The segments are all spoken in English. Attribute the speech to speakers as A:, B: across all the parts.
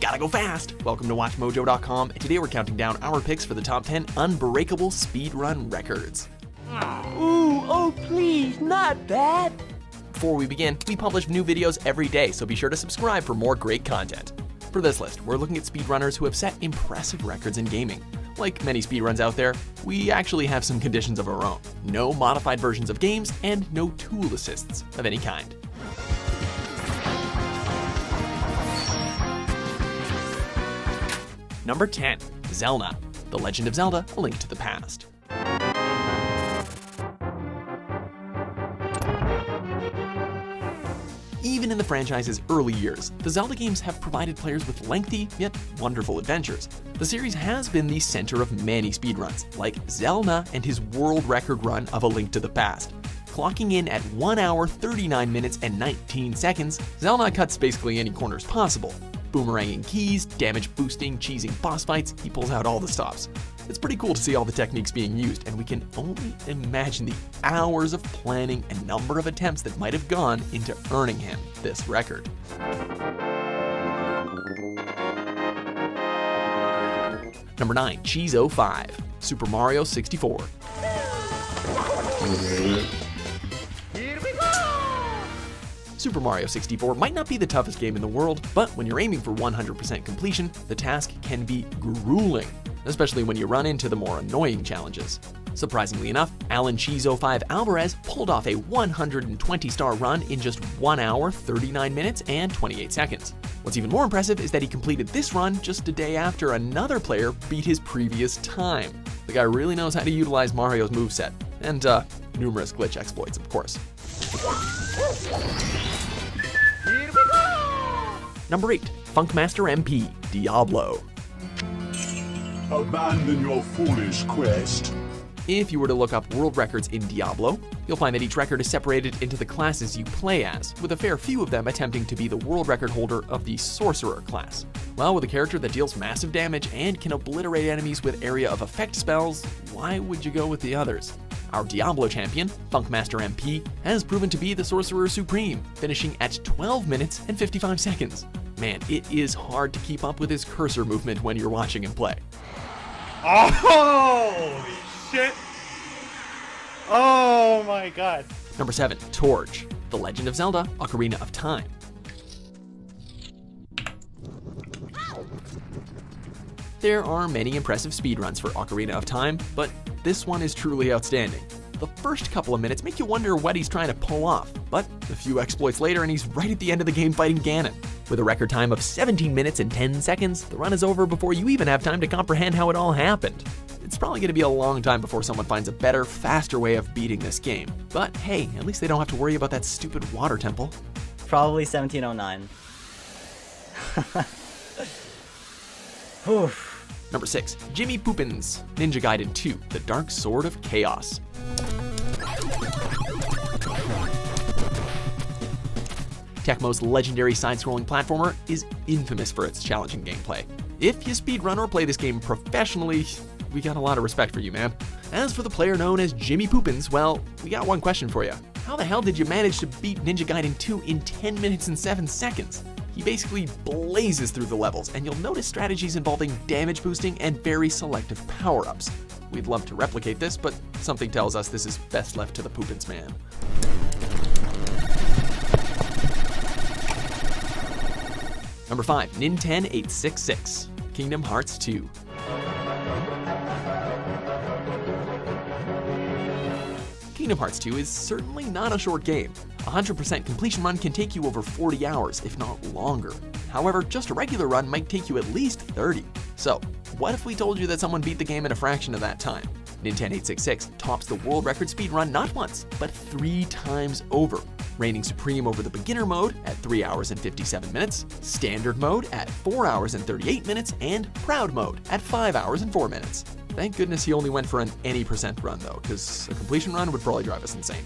A: Gotta go fast! Welcome to WatchMojo.com, and today we're counting down our picks for the top 10 Unbreakable Speedrun Records.
B: Ooh, oh please, not that!
A: Before we begin, we publish new videos every day, so be sure to subscribe for more great content. For this list, we're looking at speedrunners who have set impressive records in gaming. Like many speedruns out there, we actually have some conditions of our own. No modified versions of games, and no tool assists of any kind. Number 10. Xelna, The Legend of Zelda: A Link to the Past. Even in the franchise's early years, the Zelda games have provided players with lengthy, yet wonderful adventures. The series has been the center of many speedruns, like Xelna and his world record run of A Link to the Past. Clocking in at 1 hour, 39 minutes, and 19 seconds, Xelna cuts basically any corners possible. Boomeranging keys, damage boosting, cheesing boss fights, he pulls out all the stops. It's pretty cool to see all the techniques being used, and we can only imagine the hours of planning and number of attempts that might have gone into earning him this record. Number 9. Cheezo 5, Super Mario 64. Super Mario 64 might not be the toughest game in the world, but when you're aiming for 100% completion, the task can be grueling, especially when you run into the more annoying challenges. Surprisingly enough, Alan Cheezo 5 Alvarez pulled off a 120-star run in just 1 hour, 39 minutes, and 28 seconds. What's even more impressive is that he completed this run just a day after another player beat his previous time. The guy really knows how to utilize Mario's moveset, and numerous glitch exploits, of course. Number 8. funkmastermp, Diablo.
C: Abandon your foolish quest.
A: If you were to look up world records in Diablo, you'll find that each record is separated into the classes you play as, with a fair few of them attempting to be the world record holder of the Sorcerer class. Well, with a character that deals massive damage and can obliterate enemies with area of effect spells, why would you go with the others? Our Diablo champion, funkmastermp, has proven to be the Sorcerer Supreme, finishing at 12 minutes and 55 seconds. Man, it is hard to keep up with his cursor movement when you're watching him play.
D: Oh, holy shit! Oh my god.
A: Number 7. Torje, The Legend of Zelda: Ocarina of Time. There are many impressive speedruns for Ocarina of Time, but this one is truly outstanding. The first couple of minutes make you wonder what he's trying to pull off, but a few exploits later and he's right at the end of the game fighting Ganon. With a record time of 17 minutes and 10 seconds, the run is over before you even have time to comprehend how it all happened. It's probably going to be a long time before someone finds a better, faster way of beating this game. But hey, at least they don't have to worry about that stupid water temple.
B: Probably 1709.
A: Number 6. Jimmypoopins, Ninja Gaiden 2, The Dark Sword of Chaos. Tecmo's legendary side-scrolling platformer is infamous for its challenging gameplay. If you speedrun or play this game professionally, we got a lot of respect for you, man. As for the player known as Jimmypoopins, well, we got one question for you. How the hell did you manage to beat Ninja Gaiden 2 in 10 minutes and 7 seconds? He basically blazes through the levels, and you'll notice strategies involving damage boosting and very selective power-ups. We'd love to replicate this, but something tells us this is best left to the Poopins man. Number 5. Ninten866, Kingdom Hearts 2. Kingdom Hearts 2 is certainly not a short game. A 100% completion run can take you over 40 hours, if not longer. However, just a regular run might take you at least 30. So, what if we told you that someone beat the game in a fraction of that time? Ninten866 tops the world record speedrun not once, but 3 times over, reigning supreme over the beginner mode at 3 hours and 57 minutes, standard mode at 4 hours and 38 minutes, and proud mode at 5 hours and 4 minutes. Thank goodness he only went for an any % run though, because a completion run would probably drive us insane.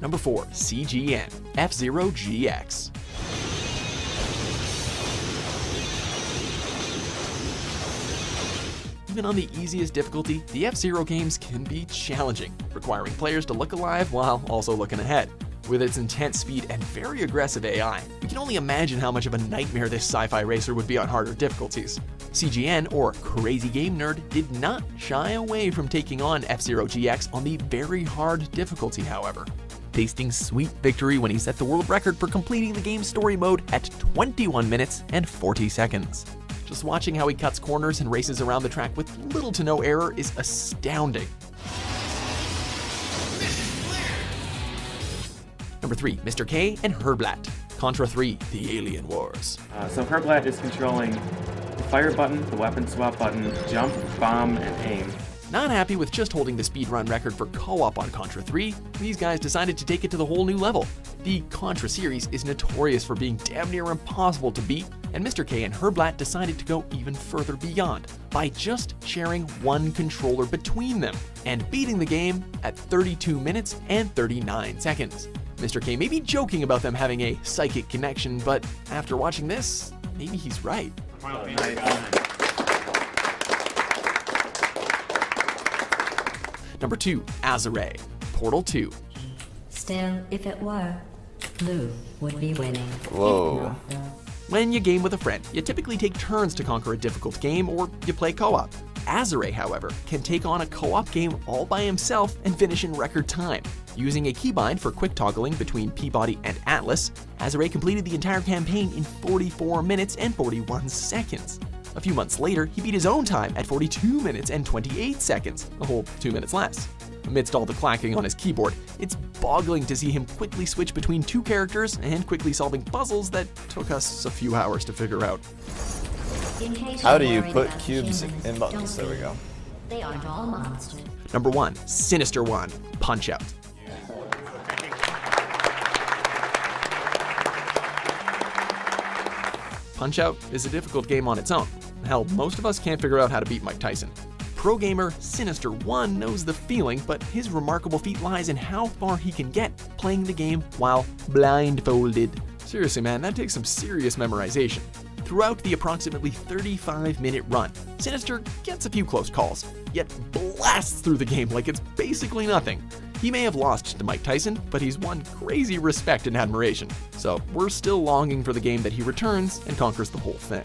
A: Number 4. CGN, F-Zero GX. Even on the easiest difficulty, the F-Zero games can be challenging, requiring players to look alive while also looking ahead. With its intense speed and very aggressive AI, we can only imagine how much of a nightmare this sci-fi racer would be on harder difficulties. CGN, or Crazy Game Nerd, did not shy away from taking on F-Zero GX on the very hard difficulty, however, tasting sweet victory when he set the world record for completing the game's story mode at 21 minutes and 40 seconds. Just watching how he cuts corners and races around the track with little to no error is astounding. Number 3, Mr. K and Herblat. Contra 3, The Alien Wars.
E: So Herblat is controlling the fire button, the weapon swap button, jump, bomb, and aim.
A: Not happy with just holding the speedrun record for co-op on Contra 3, these guys decided to take it to the whole new level. The Contra series is notorious for being damn near impossible to beat, and Mr. K and Herblat decided to go even further beyond by just sharing one controller between them and beating the game at 32 minutes and 39 seconds. Mr. K may be joking about them having a psychic connection, but after watching this, maybe he's right. Number 2, Azure, Portal 2.
F: Still, if it were, Blue would be winning.
G: Whoa.
A: When you game with a friend, you typically take turns to conquer a difficult game or you play co-op. Azure, however, can take on a co-op game all by himself and finish in record time. Using a keybind for quick toggling between Peabody and Atlas, Azure completed the entire campaign in 44 minutes and 41 seconds. A few months later, he beat his own time at 42 minutes and 28 seconds, a whole 2 minutes less. Amidst all the clacking on his keyboard, it's boggling to see him quickly switch between two characters and quickly solving puzzles that took us a few hours to figure out.
G: How do you put cubes in buttons? There we go.
F: They aren't all monsters.
A: Number 1, Sinister One, Punch-Out. Punch-Out is a difficult game on its own. Hell, most of us can't figure out how to beat Mike Tyson. Pro gamer Sinister One knows the feeling, but his remarkable feat lies in how far he can get playing the game while blindfolded. Seriously, man, that takes some serious memorization. Throughout the approximately 35-minute run, Sinister gets a few close calls, yet blasts through the game like it's basically nothing. He may have lost to Mike Tyson, but he's won crazy respect and admiration. So we're still longing for the game that he returns and conquers the whole thing.